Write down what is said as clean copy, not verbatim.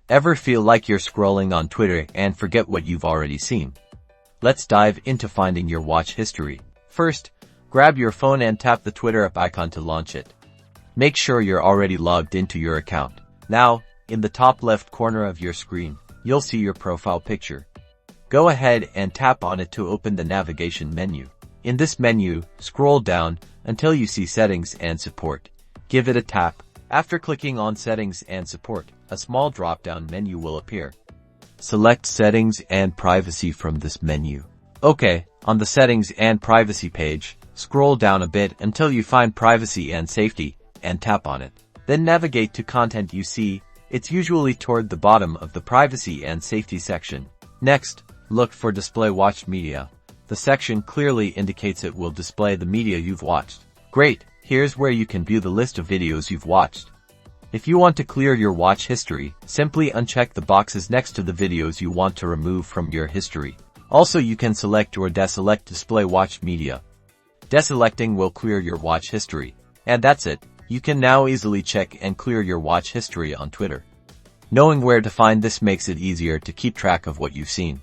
Ever feel like you're scrolling on Twitter and forget what you've already seen? Let's dive into finding your watch history. First, grab your phone and tap the Twitter app icon to launch it. Make sure you're already logged into your account. Now, in the top left corner of your screen, you'll see your profile picture. Go ahead and tap on it to open the navigation menu. In this menu, scroll down until you see Settings and Support. Give it a tap. After clicking on Settings and Support, a small drop-down menu will appear. Select Settings and Privacy from this menu. Okay, on the Settings and Privacy page, scroll down a bit until you find Privacy and Safety, and tap on it. Then navigate to Content you see. It's usually toward the bottom of the Privacy and Safety section. Next, look for Display Watched Media. The section clearly indicates it will display the media you've watched. Great, here's where you can view the list of videos you've watched. If you want to clear your watch history, simply uncheck the boxes next to the videos you want to remove from your history. Also, you can select or deselect Display Watched Media. Deselecting will clear your watch history. And that's it. You can now easily check and clear your watch history on Twitter. Knowing where to find this makes it easier to keep track of what you've seen.